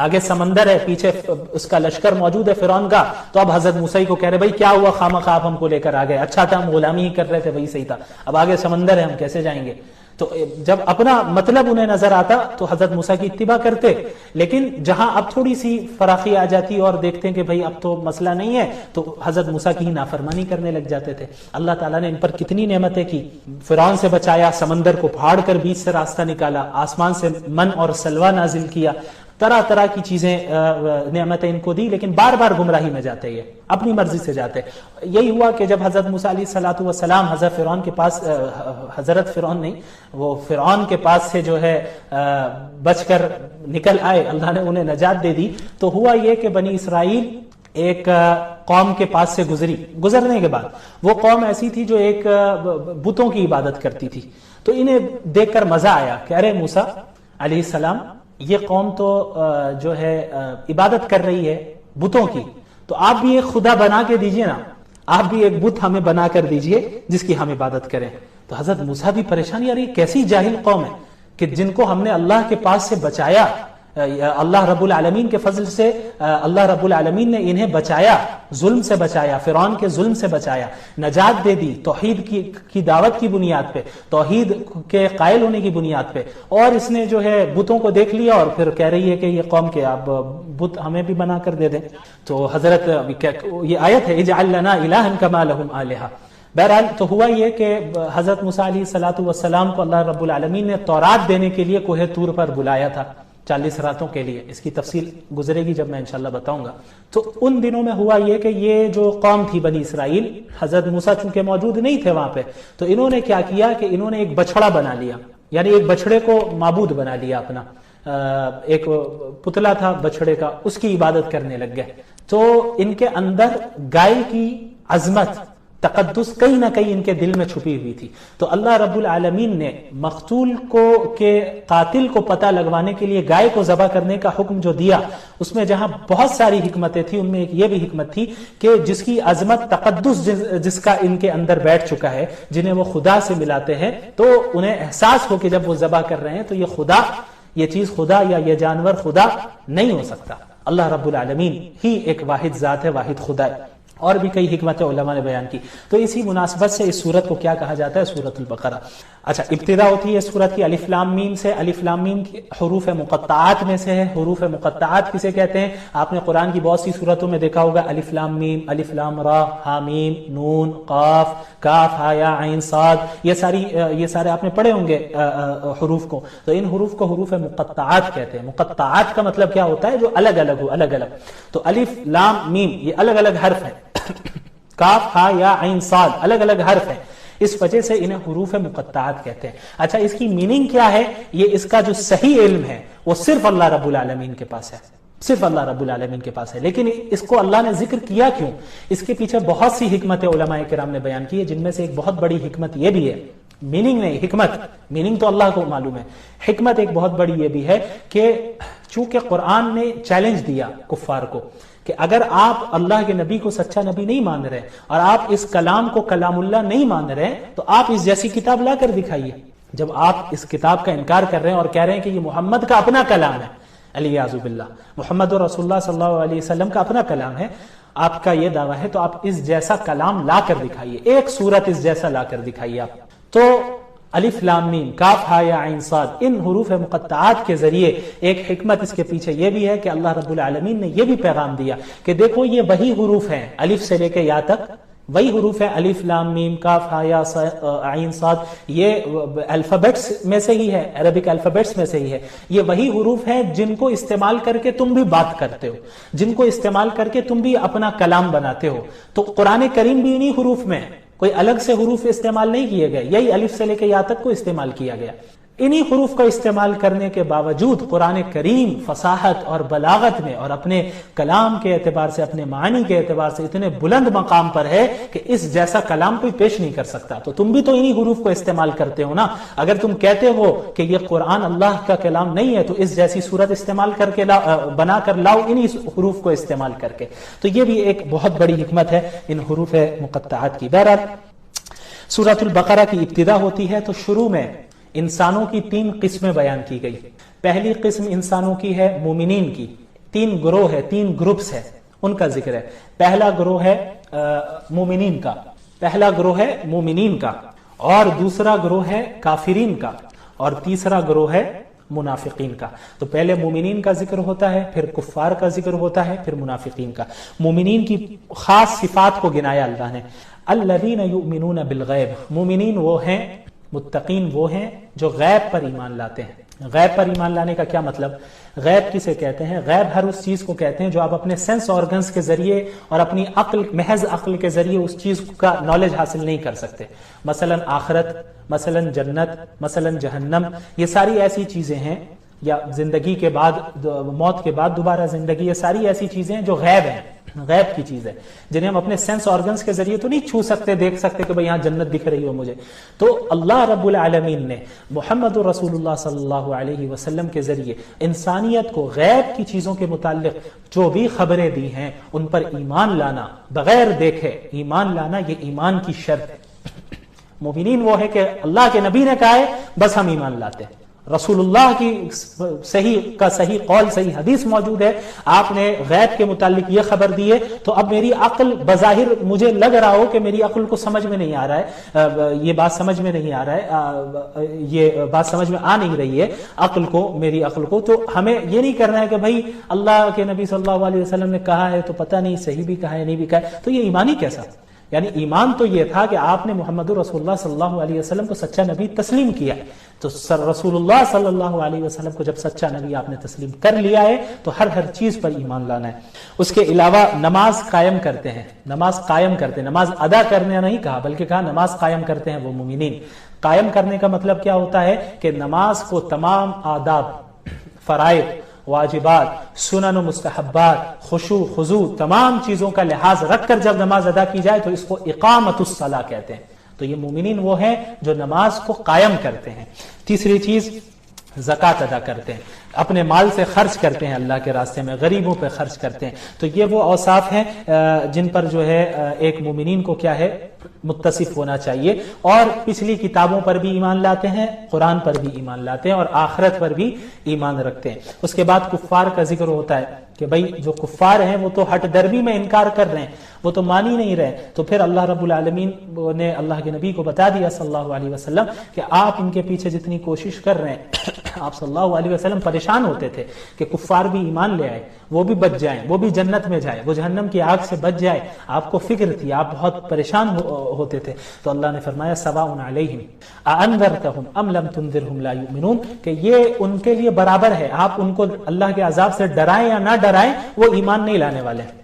آگے سمندر ہے, پیچھے اس کا لشکر موجود ہے فرعون کا. تو اب حضرت موسیٰ کو کہہ رہے بھائی کیا ہوا, خامخواہ آپ ہم کو لے کر آ گئے, اچھا تھا ہم غلامی ہی کر رہے تھے, وہی صحیح تھا, اب آگے سمندر ہے ہم کیسے جائیں گے. تو جب اپنا مطلب انہیں نظر آتا تو حضرت موسیٰ کی اتباع کرتے, لیکن جہاں اب تھوڑی سی فراخی آ جاتی اور دیکھتے ہیں کہ بھئی اب تو مسئلہ نہیں ہے, تو حضرت موسیٰ کی ہی نافرمانی کرنے لگ جاتے تھے. اللہ تعالیٰ نے ان پر کتنی نعمتیں کی, فرعون سے بچایا, سمندر کو پھاڑ کر بیچ سے راستہ نکالا, آسمان سے من اور سلوہ نازل کیا, طرح طرح کی چیزیں نعمتیں ان کو دی, لیکن بار بار گمراہی میں جاتے, یہ اپنی مرضی سے جاتے. یہی ہوا کہ جب حضرت موسیٰ علیہ السلام حضرت فرعون کے پاس, حضرت فرعون نہیں, وہ فرعون کے پاس سے جو ہے بچ کر نکل آئے, اللہ نے انہیں نجات دے دی. تو ہوا یہ کہ بنی اسرائیل ایک قوم کے پاس سے گزرنے کے بعد, وہ قوم ایسی تھی جو ایک بتوں کی عبادت کرتی تھی. تو انہیں دیکھ کر مزہ آیا کہ ارے موسیٰ علیہ السلام یہ قوم تو جو ہے عبادت کر رہی ہے بتوں کی, تو آپ بھی ایک خدا بنا کے دیجئے نا, آپ بھی ایک بت ہمیں بنا کر دیجئے جس کی ہم عبادت کریں. تو حضرت موسیٰ بھی پریشانی, یار یہ کیسی جاہل قوم ہے کہ جن کو ہم نے اللہ کے پاس سے بچایا, اللہ رب العالمین کے فضل سے اللہ رب العالمین نے انہیں بچایا, ظلم سے بچایا, فرعون کے ظلم سے بچایا, نجات دے دی توحید کی دعوت کی بنیاد پہ, توحید کے قائل ہونے کی بنیاد پہ, اور اس نے جو ہے بتوں کو دیکھ لیا اور پھر کہہ رہی ہے کہ یہ قوم کے اب بت ہمیں بھی بنا کر دے دیں. تو حضرت یہ آیت ہے اجعل لنا الہا کما لہم آلہہ. بہرحال تو ہوا یہ کہ حضرت موسیٰ علیہ السلام کو اللہ رب العالمین نے تورات دینے کے لیے کوہ طور پر بلایا تھا. 40 راتوں کے لیے. اس کی تفصیل گزرے گی جب میں انشاءاللہ بتاؤں گا. تو ان دنوں میں ہوا یہ کہ یہ جو قوم تھی بنی اسرائیل، حضرت موسیٰ چونکہ موجود نہیں تھے وہاں پہ، تو انہوں نے کیا کیا کہ انہوں نے ایک بچڑا بنا لیا، یعنی ایک بچڑے کو معبود بنا لیا اپنا. ایک پتلا تھا بچڑے کا، اس کی عبادت کرنے لگ گئے. تو ان کے اندر گائے کی عظمت، تقدس کہیں نہ کہیں ان کے دل میں چھپی ہوئی تھی. تو اللہ رب العالمین نے مقتول کو کے قاتل کو پتہ لگوانے کے لیے گائے کو ذبح کرنے کا حکم جو دیا، اس میں جہاں بہت ساری حکمتیں تھیں، ان میں ایک یہ بھی حکمت تھی کہ جس کی عظمت، تقدس جس کا ان کے اندر بیٹھ چکا ہے، جنہیں وہ خدا سے ملاتے ہیں، تو انہیں احساس ہو کہ جب وہ ذبح کر رہے ہیں تو یہ خدا، یہ چیز خدا یا یہ جانور خدا نہیں ہو سکتا. اللہ رب العالمین ہی ایک واحد ذات ہے، واحد خدا ہے. اور بھی کئی حکمتیں علماء نے بیان کی. تو اسی مناسبت سے اس سورت کو کیا کہا جاتا ہے؟ سورۃ البقرہ. اچھا، ابتدا ہوتی ہے سورت کی الف لام میم سے. الف لام میم حروف مقطعات میں سے ہے. حروف مقطعات کسے کہتے ہیں؟ آپ نے قرآن کی بہت سی سورتوں میں دیکھا ہوگا الف لام میم، الف لام را، ہا میم، نون، قاف، کاف، ہا یا عین صاد، یہ سارے آپ نے پڑھے ہوں گے حروف کو. تو ان حروف کو حروف مقطعات کہتے ہیں. مقطعات کا مطلب کیا ہوتا ہے؟ جو الگ الگ ہو، الگ الگ. تو الف لام میم یہ الگ الگ حرف ہیں. کاف، ہا یا عین صاد الگ الگ حرف ہیں، اس وجہ سے انہیں حروف مقطعات کہتے ہیں. اچھا، اس کی میننگ کیا ہے؟ یہ اس کا جو صحیح علم ہے وہ صرف اللہ رب العالمین کے پاس ہے، صرف اللہ رب العالمین کے پاس ہے. لیکن اس کو اللہ نے ذکر کیا کیوں؟ اس کے پیچھے بہت سی حکمتیں علماء کرام نے بیان کی ہے، جن میں سے ایک بہت بڑی حکمت یہ بھی ہے، میننگ نہیں، حکمت. میننگ تو اللہ کو معلوم ہے، حکمت ایک بہت بڑی یہ بھی ہے کہ چونکہ قرآن نے چیلنج دیا کفار کو کہ اگر آپ اللہ کے نبی کو سچا نبی نہیں مان رہے اور آپ اس کلام کو کلام اللہ نہیں مان رہے، تو آپ اس جیسی کتاب لا کر دکھائیے. جب آپ اس کتاب کا انکار کر رہے ہیں اور کہہ رہے ہیں کہ یہ محمد کا اپنا کلام ہے، علیہ باللہ، محمد رسول اللہ صلی اللہ علیہ وسلم کا اپنا کلام ہے، آپ کا یہ دعویٰ ہے، تو آپ اس جیسا کلام لا کر دکھائیے، ایک سورت اس جیسا لا کر دکھائیے آپ. تو الف لام میم، کاف، ہا یا عین صاد، ان حروف مقطعات کے ذریعے ایک حکمت اس کے پیچھے یہ بھی ہے کہ اللہ رب العالمین نے یہ بھی پیغام دیا کہ دیکھو یہ وہی حروف ہیں، الف سے لے کے یا تک وہی حروف ہیں، الف لام میم، کاف، ہا یا عین صاد، یہ الفابیٹس میں سے ہی ہے، عربک الفابیٹس میں سے ہی ہے. یہ وہی حروف ہیں جن کو استعمال کر کے تم بھی بات کرتے ہو، جن کو استعمال کر کے تم بھی اپنا کلام بناتے ہو. تو قرآن کریم بھی انہی حروف میں، کوئی الگ سے حروف استعمال نہیں کیے گئے، یہی الف سے لے کے یا تک کو استعمال کیا گیا. انہی حروف کا استعمال کرنے کے باوجود قرآن کریم فصاحت اور بلاغت میں اور اپنے کلام کے اعتبار سے، اپنے معنی کے اعتبار سے اتنے بلند مقام پر ہے کہ اس جیسا کلام کوئی پیش نہیں کر سکتا. تو تم بھی تو انہی حروف کو استعمال کرتے ہو نا. اگر تم کہتے ہو کہ یہ قرآن اللہ کا کلام نہیں ہے، تو اس جیسی صورت استعمال کر کے بنا کر لاؤ انہی حروف کو استعمال کر کے. تو یہ بھی ایک بہت بڑی حکمت ہے ان حروف مقطعات کی. بہرحال سورۃ البقرہ کی ابتدا ہوتی ہے تو شروع میں انسانوں کی 3 قسمیں بیان کی گئی. پہلی قسم انسانوں کی ہے مومنین کی. 3 گروہ ہے، 3 گروپس ہے، ان کا ذکر ہے. پہلا گروہ ہے مومنین کا، پہلا گروہ ہے مومنین کا، اور دوسرا گروہ ہے کافرین کا، اور تیسرا گروہ ہے منافقین کا. تو پہلے مومنین کا ذکر ہوتا ہے، پھر کفار کا ذکر ہوتا ہے، پھر منافقین کا. مومنین کی خاص صفات کو گنایا اللہ نے. الذین یؤمنون بالغیب، مومنین وہ ہیں، متقین وہ ہیں جو غیب پر ایمان لاتے ہیں. غیب پر ایمان لانے کا کیا مطلب؟ غیب کسے کہتے ہیں؟ غیب ہر اس چیز کو کہتے ہیں جو آپ اپنے سینس آرگنز کے ذریعے اور اپنی محض عقل کے ذریعے اس چیز کا نالج حاصل نہیں کر سکتے. مثلا آخرت، مثلا جنت، مثلا جہنم، یہ ساری ایسی چیزیں ہیں، یا زندگی کے بعد، موت کے بعد دوبارہ زندگی، یہ ساری ایسی چیزیں ہیں جو غیب ہیں، غیب کی چیز ہے، جنہیں ہم اپنے سینس آرگنز کے ذریعے تو نہیں چھو سکتے، دیکھ سکتے کہ بھئی یہاں جنت دکھ رہی ہو مجھے. تو اللہ رب العالمین نے محمد رسول اللہ صلی اللہ علیہ وسلم کے ذریعے انسانیت کو غیب کی چیزوں کے متعلق جو بھی خبریں دی ہیں ان پر ایمان لانا، بغیر دیکھے ایمان لانا، یہ ایمان کی شرط ہے. مومنین وہ ہے کہ اللہ کے نبی نے کہا ہے بس ہم ایمان لاتے ہیں، رسول اللہ کی صحیح قول، صحیح حدیث موجود ہے، آپ نے غیب کے متعلق یہ خبر دی ہے، تو اب میری عقل بظاہر مجھے لگ رہا ہو کہ میری عقل کو سمجھ میں نہیں آ رہا ہے، یہ بات سمجھ میں نہیں آ رہا ہے، یہ بات سمجھ میں آ نہیں رہی ہے عقل کو، میری عقل کو. تو ہمیں یہ نہیں کرنا ہے کہ بھائی اللہ کے نبی صلی اللہ علیہ وسلم نے کہا ہے تو پتہ نہیں صحیح بھی کہا ہے نہیں بھی کہا ہے، تو یہ ایمانی کیسا؟ یعنی ایمان تو یہ تھا کہ آپ نے محمد رسول اللہ صلی اللہ علیہ وسلم کو سچا نبی تسلیم کیا ہے، تو رسول اللہ صلی اللہ علیہ وسلم کو جب سچا نبی آپ نے تسلیم کر لیا ہے تو ہر چیز پر ایمان لانا ہے۔ اس کے علاوہ نماز قائم کرتے ہیں، نماز ادا کرنے نہیں کہا بلکہ کہا نماز قائم کرتے ہیں وہ مومنین۔ قائم کرنے کا مطلب کیا ہوتا ہے کہ نماز کو تمام آداب، فرائض، واجبات، سنن و مستحبات، خشوع خضوع، تمام چیزوں کا لحاظ رکھ کر جب نماز ادا کی جائے تو اس کو اقامت الصلاۃ کہتے ہیں۔ تو یہ مومنین وہ ہیں جو نماز کو قائم کرتے ہیں۔ تیسری چیز زکوٰۃ ادا کرتے ہیں، اپنے مال سے خرچ کرتے ہیں اللہ کے راستے میں، غریبوں پہ خرچ کرتے ہیں۔ تو یہ وہ اوصاف ہیں جن پر جو ہے ایک مومنین کو کیا ہے متصف ہونا چاہیے، اور پچھلی کتابوں پر بھی ایمان لاتے ہیں، قرآن پر بھی ایمان لاتے ہیں، اور آخرت پر بھی ایمان رکھتے ہیں۔ اس کے بعد کفار کا ذکر ہوتا ہے کہ بھئی جو کفار ہیں وہ تو ہٹ دربی میں انکار کر رہے ہیں، وہ تو مان ہی نہیں رہے، تو پھر اللہ رب العالمین نے اللہ کے نبی کو بتا دیا صلی اللہ علیہ وسلم کہ آپ ان کے پیچھے جتنی کوشش کر رہے ہیں، آپ صلی اللہ علیہ وسلم پریشان ہوتے تھے کہ کفار بھی ایمان لے آئے، وہ بھی بچ جائیں، وہ بھی جنت میں جائے، وہ جہنم کی آگ سے بچ جائے، آپ کو فکر تھی، آپ بہت پریشان ہوتے تھے۔ تو اللہ نے فرمایا سواء علیہم اانذرتہم ام لم تنذرہم لا یؤمنون، کہ یہ ان کے لیے برابر ہے، آپ ان کو اللہ کے عذاب سے ڈرائیں یا نہ ڈرائیں، وہ ایمان نہیں لانے والے ہیں،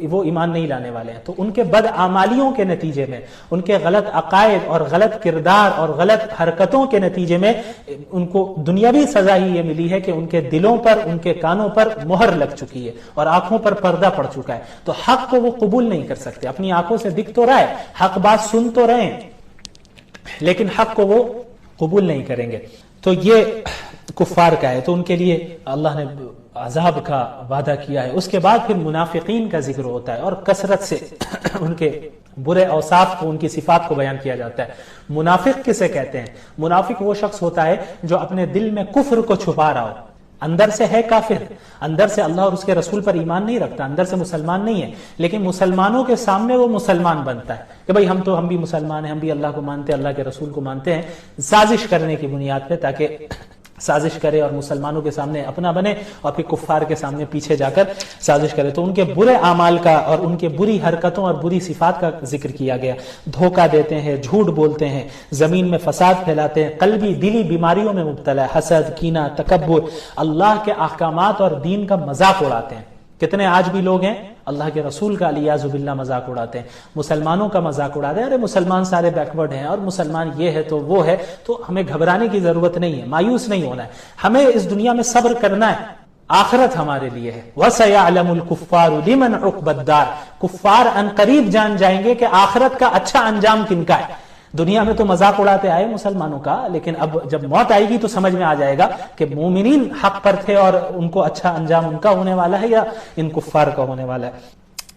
وہ ایمان نہیں لانے والے ہیں۔ تو ان کے بد اعمالیوں کے نتیجے میں، ان کے غلط عقائد اور غلط کردار اور غلط حرکتوں کے نتیجے میں ان کو دنیاوی سزا ہی یہ ملی ہے کہ ان کے دلوں پر، ان کے کانوں پر مہر لگ چکی ہے اور آنکھوں پر پردہ پڑ چکا ہے، تو حق کو وہ قبول نہیں کر سکتے۔ اپنی آنکھوں سے دکھ تو رہا ہے، حق بات سن تو رہے ہیں، لیکن حق کو وہ قبول نہیں کریں گے۔ تو یہ کفار کا ہے، تو ان کے لیے اللہ نے عذاب کا وعدہ کیا ہے۔ اس کے بعد پھر منافقین کا ذکر ہوتا ہے، اور کثرت سے ان کے برے اوصاف کو، ان کی صفات کو بیان کیا جاتا ہے۔ منافق کسے کہتے ہیں؟ منافق وہ شخص ہوتا ہے جو اپنے دل میں کفر کو چھپا رہا ہو، اندر سے ہے کافر، اندر سے اللہ اور اس کے رسول پر ایمان نہیں رکھتا، اندر سے مسلمان نہیں ہے، لیکن مسلمانوں کے سامنے وہ مسلمان بنتا ہے کہ بھئی ہم بھی مسلمان ہیں، ہم بھی اللہ کو مانتے ہیں، اللہ کے رسول کو مانتے ہیں، سازش کرنے کی بنیاد پہ، تاکہ سازش کرے اور مسلمانوں کے سامنے اپنا بنے اور پھر کفار کے سامنے پیچھے جا کر سازش کرے۔ تو ان کے برے اعمال کا اور ان کے بری حرکتوں اور بری صفات کا ذکر کیا گیا۔ دھوکہ دیتے ہیں، جھوٹ بولتے ہیں، زمین میں فساد پھیلاتے ہیں، قلبی دلی بیماریوں میں مبتلا ہے، حسد، کینہ، تکبر، اللہ کے احکامات اور دین کا مذاق اڑاتے ہیں۔ کتنے آج بھی لوگ ہیں اللہ کے رسول کا علیاذ باللہ مذاق اڑاتے ہیں، مسلمانوں کا مذاق اڑاتے ہیں، ارے مسلمان سارے بیکورڈ ہیں اور مسلمان یہ ہے تو وہ ہے۔ تو ہمیں گھبرانے کی ضرورت نہیں ہے، مایوس نہیں ہونا ہے، ہمیں اس دنیا میں صبر کرنا ہے، آخرت ہمارے لیے ہے۔ وَسَيَعْلَمُ الْكُفَّارُ لِمَنْ عُقْبَى الدَّارِ، کفار ان قریب جان جائیں گے کہ آخرت کا اچھا انجام کن کا ہے۔ دنیا میں تو مذاق اڑاتے آئے مسلمانوں کا، لیکن اب جب موت آئے گی تو سمجھ میں آ جائے گا کہ مومنین حق پر تھے اور ان کو اچھا انجام ان کا ہونے والا ہے یا ان کفار کا ہونے والا ہے۔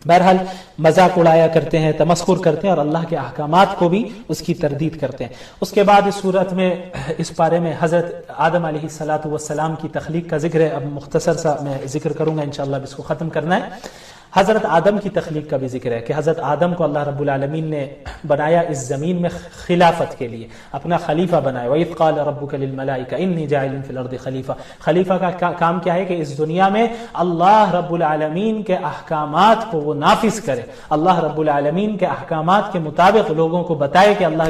بہرحال مذاق اڑایا کرتے ہیں، تمسخر کرتے ہیں اور اللہ کے احکامات کو بھی اس کی تردید کرتے ہیں۔ اس کے بعد اس صورت میں، اس پارے میں حضرت آدم علیہ السلام کی تخلیق کا ذکر ہے۔ اب مختصر سا میں ذکر کروں گا، انشاءاللہ اب اس کو ختم کرنا ہے۔ حضرت آدم کی تخلیق کا بھی ذکر ہے کہ حضرت آدم کو اللہ رب العالمین نے بنایا اس زمین میں خلافت کے لیے، اپنا خلیفہ بنایا۔ وَإِذْ قَالَ رَبُّكَ لِلْمَلَائِكَةِ إِنِّي جَاعِلٌ فِي الْأَرْضِ خلیفہ۔ خلیفہ کا کام کیا ہے کہ اس دنیا میں اللہ رب العالمین کے احکامات کو وہ نافذ کرے، اللہ رب العالمین کے احکامات کے مطابق لوگوں کو بتائے کہ اللہ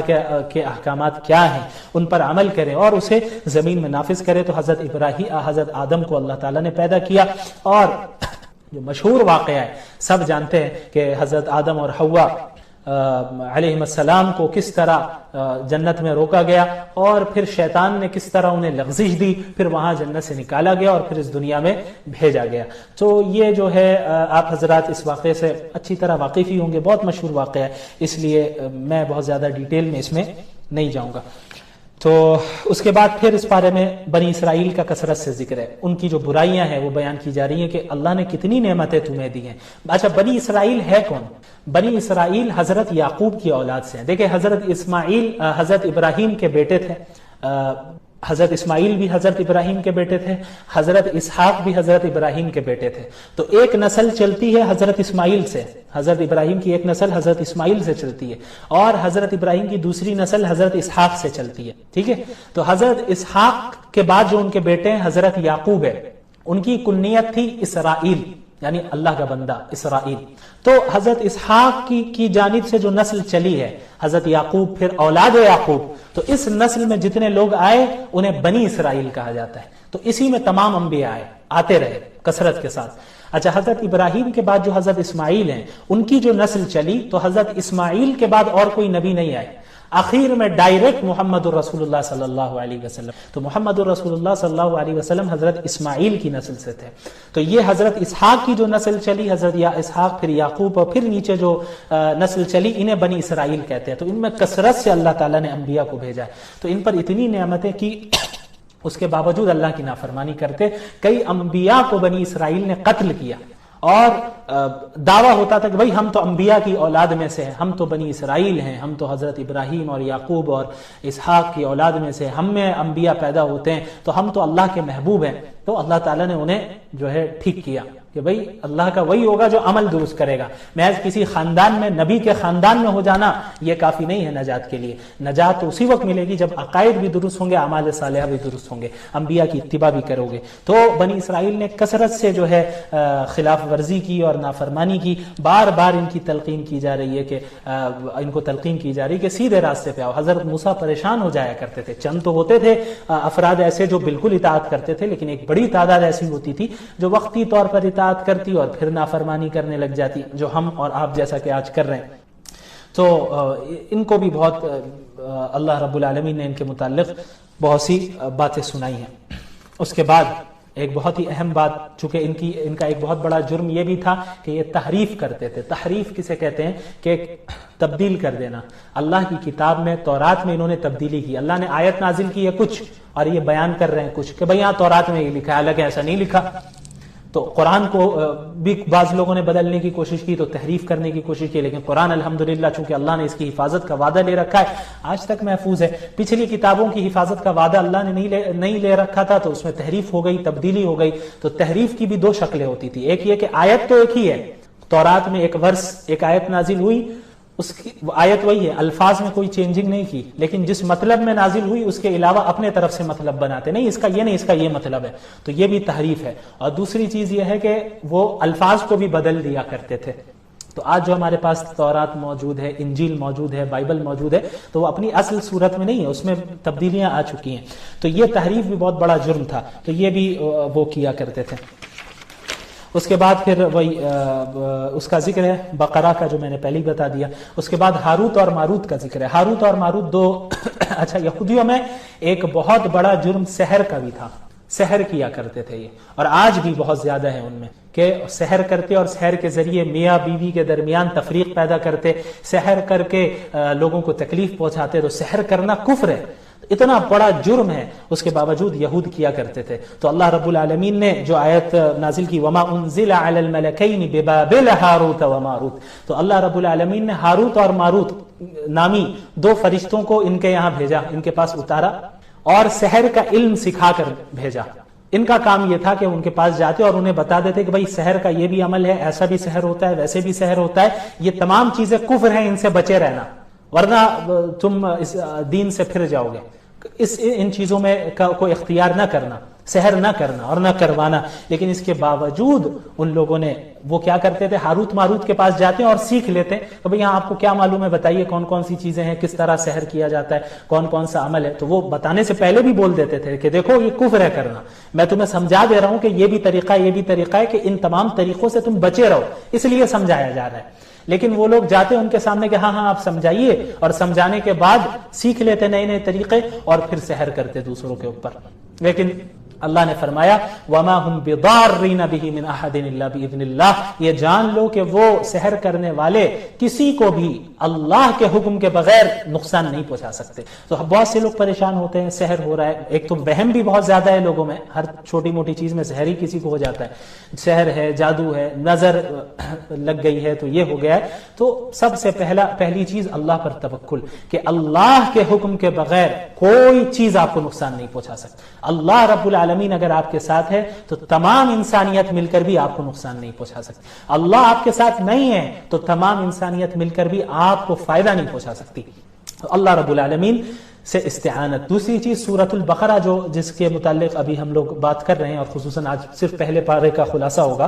کے احکامات کیا ہیں، ان پر عمل کرے اور اسے زمین میں نافذ کرے۔ تو حضرت آدم کو اللہ تعالیٰ نے پیدا کیا، اور جو مشہور واقعہ ہے سب جانتے ہیں کہ حضرت آدم اور حوا علیہ السلام کو کس طرح جنت میں روکا گیا اور پھر شیطان نے کس طرح انہیں لغزش دی، پھر وہاں جنت سے نکالا گیا اور پھر اس دنیا میں بھیجا گیا۔ تو یہ جو ہے آپ حضرات اس واقعے سے اچھی طرح واقف ہی ہوں گے، بہت مشہور واقعہ ہے، اس لیے میں بہت زیادہ ڈیٹیل میں اس میں نہیں جاؤں گا۔ تو اس کے بعد پھر اس بارے میں بنی اسرائیل کا کثرت سے ذکر ہے، ان کی جو برائیاں ہیں وہ بیان کی جا رہی ہیں کہ اللہ نے کتنی نعمتیں تمہیں دی ہیں۔ اچھا، بنی اسرائیل ہے کون؟ بنی اسرائیل حضرت یعقوب کی اولاد سے ہیں۔ دیکھیں، حضرت اسماعیل حضرت ابراہیم کے بیٹے تھے، حضرت اسماعیل بھی حضرت ابراہیم کے بیٹے تھے، حضرت اسحاق بھی حضرت ابراہیم کے بیٹے تھے۔ تو ایک نسل چلتی ہے حضرت اسماعیل سے، حضرت ابراہیم کی ایک نسل حضرت اسماعیل سے چلتی ہے، اور حضرت ابراہیم کی دوسری نسل حضرت اسحاق سے چلتی ہے، ٹھیک ہے۔ تو حضرت اسحاق کے بعد جو ان کے بیٹے ہیں حضرت یعقوب ہے، ان کی کنیت تھی اسرائیل، یعنی اللہ کا بندہ اسرائیل. تو حضرت اسحاق کی جانب سے جو نسل چلی ہے حضرت یعقوب پھر اولاد یعقوب, تو اس نسل میں جتنے لوگ آئے انہیں بنی اسرائیل کہا جاتا ہے. تو اسی میں تمام انبیاء آتے رہے کثرت کے ساتھ. اچھا, حضرت ابراہیم کے بعد جو حضرت اسماعیل ہیں ان کی جو نسل چلی, تو حضرت اسماعیل کے بعد اور کوئی نبی نہیں آئے, آخر میں ڈائریکٹ محمد الرسول اللہ صلی اللہ علیہ وسلم. تو محمد الرسول اللہ صلی اللہ علیہ وسلم حضرت اسماعیل کی نسل سے تھے. تو یہ حضرت اسحاق کی جو نسل چلی, حضرت اسحاق پھر یعقوب اور پھر نیچے جو نسل چلی, انہیں بنی اسرائیل کہتے ہیں. تو ان میں کثرت سے اللہ تعالیٰ نے انبیاء کو بھیجا ہے. تو ان پر اتنی نعمتیں کی, اس کے باوجود اللہ کی نافرمانی کرتے. کئی انبیاء کو بنی اسرائیل نے قتل کیا اور دعویٰ ہوتا تھا کہ بھئی ہم تو انبیاء کی اولاد میں سے ہیں, ہم تو بنی اسرائیل ہیں, ہم تو حضرت ابراہیم اور یعقوب اور اسحاق کی اولاد میں سے, ہم میں انبیاء پیدا ہوتے ہیں, تو ہم تو اللہ کے محبوب ہیں. تو اللہ تعالیٰ نے انہیں جو ہے ٹھیک کیا کہ بھئی اللہ کا وہی ہوگا جو عمل درست کرے گا. محض کسی خاندان میں, نبی کے خاندان میں ہو جانا یہ کافی نہیں ہے نجات کے لیے. نجات تو اسی وقت ملے گی جب عقائد بھی درست ہوں گے, اعمال صالحہ بھی درست ہوں گے, انبیاء کی اتباع بھی کرو گے. تو بنی اسرائیل نے کثرت سے جو ہے خلاف ورزی کی اور نافرمانی کی. بار بار ان کی تلقین کی جا رہی ہے کہ ان کو تلقین کی جا رہی ہے کہ سیدھے راستے پہ آؤ. حضرت موسیٰ پریشان ہو جایا کرتے تھے. چند تو ہوتے تھے افراد ایسے جو بالکل اطاعت کرتے تھے, لیکن ایک بڑی تعداد ایسی ہوتی تھی جو وقتی طور پر اطاعت کرتی اور پھر نافرمانی کرنے لگ جاتی, جو ہم اور آپ جیسا کہ آج کر رہے ہیں. تو ان کو بھی بہت اللہ رب العالمین نے ان کے متعلق بہت سی باتیں سنائی ہیں. اس کے بعد ایک بہت ہی اہم بات, چونکہ ان کا ایک بہت بڑا جرم یہ بھی تھا کہ یہ تحریف کرتے تھے. تحریف کسے کہتے ہیں کہ تبدیل کر دینا. اللہ کی کتاب میں تورات میں انہوں نے تبدیلی کی. اللہ نے آیت نازل کی ہے کچھ اور یہ بیان کر رہے ہیں کچھ کہ بھئی یہاں تورات میں یہ لکھا ہے, حالانکہ ایسا نہیں لکھا. تو قرآن کو بھی بعض لوگوں نے بدلنے کی کوشش کی, تو تحریف کرنے کی کوشش کی, لیکن قرآن الحمدللہ چونکہ اللہ نے اس کی حفاظت کا وعدہ لے رکھا ہے آج تک محفوظ ہے. پچھلی کتابوں کی حفاظت کا وعدہ اللہ نے نہیں لے رکھا تھا, تو اس میں تحریف ہو گئی, تبدیلی ہو گئی. تو تحریف کی بھی دو شکلیں ہوتی تھی. ایک یہ کہ آیت تو ایک ہی ہے, تورات میں ایک ورس ایک آیت نازل ہوئی, اس کی آیت وہی ہے, الفاظ میں کوئی چینجنگ نہیں کی, لیکن جس مطلب میں نازل ہوئی اس کے علاوہ اپنے طرف سے مطلب بناتے, نہیں اس کا یہ نہیں, اس کا یہ مطلب ہے. تو یہ بھی تحریف ہے. اور دوسری چیز یہ ہے کہ وہ الفاظ کو بھی بدل دیا کرتے تھے. تو آج جو ہمارے پاس تورات موجود ہے, انجیل موجود ہے, بائبل موجود ہے, تو وہ اپنی اصل صورت میں نہیں ہے, اس میں تبدیلیاں آ چکی ہیں. تو یہ تحریف بھی بہت بڑا جرم تھا, تو یہ بھی وہ کیا کرتے تھے. اس کے بعد پھر وہی اس کا ذکر ہے بقرہ کا جو میں نے پہلے بتا دیا. اس کے بعد ہاروت اور ماروت کا ذکر ہے. ہاروت اور ماروت دو اچھا, یہودیوں میں ایک بہت بڑا جرم سحر کا بھی تھا. سحر کیا کرتے تھے یہ, اور آج بھی بہت زیادہ ہے ان میں کہ سحر کرتے اور سحر کے ذریعے میاں بیوی کے درمیان تفریق پیدا کرتے, سحر کر کے لوگوں کو تکلیف پہنچاتے. تو سحر کرنا کفر ہے, اتنا بڑا جرم ہے, اس کے باوجود یہود کیا کرتے تھے. تو اللہ رب العالمین نے جو آیت نازل کی وما انزل علی الملکین ببابل ہاروت و ماروت, تو اللہ رب العالمین نے ہاروت اور ماروت نامی دو فرشتوں کو ان کے یہاں بھیجا, ان کے پاس اتارا اور سحر کا علم سکھا کر بھیجا. ان کا کام یہ تھا کہ ان کے پاس جاتے اور انہیں بتا دیتے کہ بھئی سحر کا یہ بھی عمل ہے, ایسا بھی سحر ہوتا ہے, ویسے بھی سحر ہوتا ہے, یہ تمام چیزیں کفر ہیں, ان سے بچے رہنا ورنہ تم اس دین سے پھر جاؤ گے. ان چیزوں میں کوئی اختیار نہ کرنا, سحر نہ کرنا اور نہ کروانا. لیکن اس کے باوجود ان لوگوں نے وہ کیا کرتے تھے, ہاروت ماروت کے پاس جاتے ہیں اور سیکھ لیتے ہیں کہ بھئی یہاں آپ کو کیا معلوم ہے, بتائیے کون کون سی چیزیں ہیں, کس طرح سحر کیا جاتا ہے, کون کون سا عمل ہے. تو وہ بتانے سے پہلے بھی بول دیتے تھے کہ دیکھو یہ کفر ہے کرنا, میں تمہیں سمجھا دے رہا ہوں کہ یہ بھی طریقہ ہے کہ ان تمام طریقوں سے تم بچے رہو, اس لیے سمجھایا جا رہا ہے. لیکن وہ لوگ جاتے ان کے سامنے کہ ہاں آپ سمجھائیے, اور سمجھانے کے بعد سیکھ لیتے نئے نئے طریقے اور پھر سحر کرتے دوسروں کے اوپر. لیکن اللہ نے فرمایا وما هم بضارین به من احد الا باذن اللہ, یہ جان لو کہ وہ سحر کرنے والے کسی کو بھی اللہ کے حکم کے بغیر نقصان نہیں پہنچا سکتے. تو بہت سے لوگ پریشان ہوتے ہیں, سحر ہو رہا ہے, ایک تو وہم بھی بہت زیادہ ہے لوگوں میں, ہر چھوٹی موٹی چیز میں سحر ہی کسی کو ہو جاتا ہے, سحر ہے, جادو ہے, نظر لگ گئی ہے تو یہ ہو گیا ہے. تو سب سے پہلی چیز اللہ پر توکل, کہ اللہ کے حکم کے بغیر کوئی چیز آپ کو نقصان نہیں پہنچا سکتی. اللہ رب العالمین اگر آپ کے ساتھ ہے تو تمام انسانیت مل کر بھی آپ کو نقصان نہیں پہنچا سکتی. اللہ آپ کے ساتھ نہیں ہے تو تمام انسانیت مل کر بھی آپ کو فائدہ نہیں پہنچا سکتی. تو اللہ رب العالمین سے استعانت. دوسری چیز سورۃ البقرہ جس کے متعلق ابھی ہم لوگ بات کر رہے ہیں, اور خصوصاً آج صرف پہلے پارے کا خلاصہ ہوگا,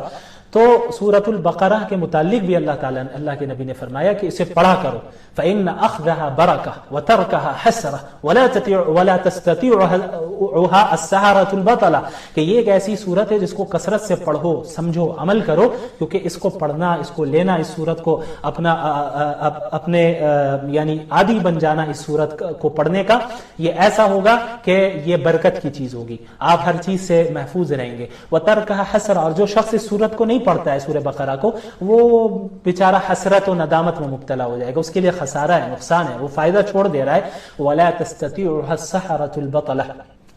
تو سورۃ البقرہ کے متعلق بھی اللہ کے نبی نے فرمایا کہ اسے پڑھا کرو، فإن أخذها بركة وتركها حسرة ولا تستطيعها السحرة البطلة، کہ یہ ایک ایسی صورت ہے جس کو کثرت سے پڑھو، سمجھو، عمل کرو، کیونکہ اس کو پڑھنا، اس کو لینا، اس صورت کو اپنے یعنی عادی بن جانا اس صورت کو پڑھنے کا، یہ ایسا ہوگا کہ یہ برکت کی چیز ہوگی، آپ ہر چیز سے محفوظ رہیں گے۔ وترکها حسرة، اور جو شخص اس صورت کو نہیں پڑھتا ہے سورہ بقرہ کو، وہ بیچارہ حسرت و ندامت میں مبتلا ہو جائے گا، اس کے لیے خسارہ ہے، نقصان ہے، وہ فائدہ چھوڑ دے رہا ہے۔ ولا تستطيعها السحرة البطلة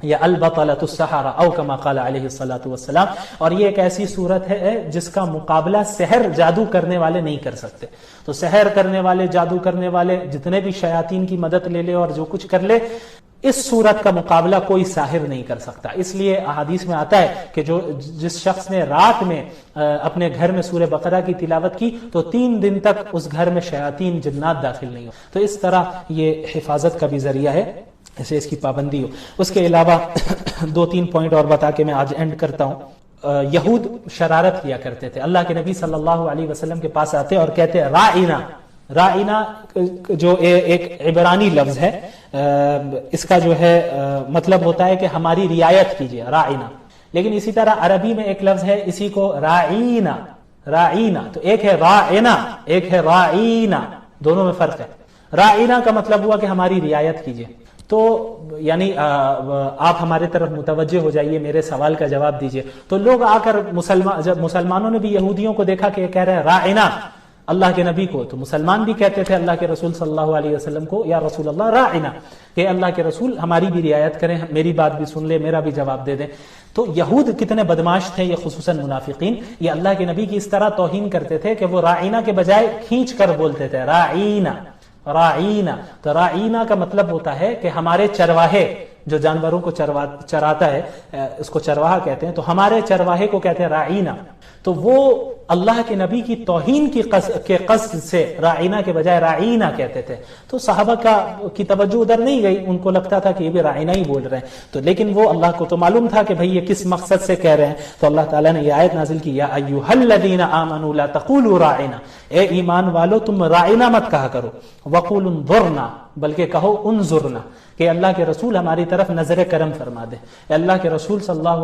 یا البطلۃ السحرہ او کما قال علیہ الصلوۃ والسلام، اور یہ ایک ایسی صورت ہے جس کا مقابلہ سحر، جادو کرنے والے نہیں کر سکتے۔ تو سحر کرنے والے، جادو کرنے والے، جتنے بھی شیاطین کی مدد لے لے اور جو کچھ کر لے، اس صورت کا مقابلہ کوئی ساحر نہیں کر سکتا۔ اس لیے احادیث میں آتا ہے کہ جس شخص نے رات میں اپنے گھر میں سورہ بقرہ کی تلاوت کی تو 3 دن تک اس گھر میں شیاطین، جنات داخل نہیں ہو۔ تو اس طرح یہ حفاظت کا بھی ذریعہ ہے، اسے اس کی پابندی ہو۔ اس کے علاوہ 2-3 پوائنٹ اور بتا کے میں آج اینڈ کرتا ہوں۔ یہود شرارت کیا کرتے تھے، اللہ کے نبی صلی اللہ علیہ وسلم کے پاس آتے اور کہتے رائنا۔ رائنا جو ایک عبرانی لفظ ہے، اس کا جو ہے مطلب ہوتا ہے کہ ہماری رعایت کیجیے، رائنا۔ لیکن اسی طرح عربی میں ایک لفظ ہے اسی کو رائینا، رائینا۔ تو ایک ہے رائنا، ایک ہے رائینا، دونوں میں فرق ہے۔ رائینا کا مطلب ہوا کہ ہماری رعایت کیجیے، تو یعنی آپ ہمارے طرف متوجہ ہو جائیے، میرے سوال کا جواب دیجیے۔ تو لوگ آ کر جب مسلمانوں نے بھی یہودیوں کو دیکھا کہ یہ کہہ رہے ہیں رائنا اللہ کے نبی کو، تو مسلمان بھی کہتے تھے اللہ کے رسول صلی اللہ علیہ وسلم کو، یا رسول اللہ رائنا، کہ اللہ کے رسول ہماری بھی رعایت کریں، میری بات بھی سن لے، میرا بھی جواب دے دیں۔ تو یہود کتنے بدماش تھے، یہ خصوصاً منافقین، یہ اللہ کے نبی کی اس طرح توہین کرتے تھے کہ وہ رائنا کے بجائے کھینچ کر بولتے تھے رائینا، رائینا۔ تو رائینا کا مطلب ہوتا ہے کہ ہمارے چرواہے، جو جانوروں کو چراتا ہے، اس کو چرواہا کہتے ہیں، تو ہمارے چرواہے کو کہتے ہیں رائینا۔ تو وہ اللہ کے نبی کی توہین کے قصد سے رائینا کے بجائے رائینا کہتے تھے۔ تو صحابہ کی توجہ ادھر نہیں گئی، ان کو لگتا تھا کہ یہ بھی رائینا ہی بول رہے ہیں۔ تو لیکن وہ اللہ کو تو معلوم تھا کہ بھئی یہ کس مقصد سے کہہ رہے ہیں، تو اللہ تعالیٰ نے یہ آیت نازل کی، یا ایھا الذین آمنوا لا تقولوا راعنا، اے ایمان والو تم رائینا مت کہا کرو، وقولوا انظرنا، بلکہ کہو انظرنا، کہ اللہ کے رسول ہماری طرف نظر کرم فرما دے۔ اللہ کے رسول صلی اللہ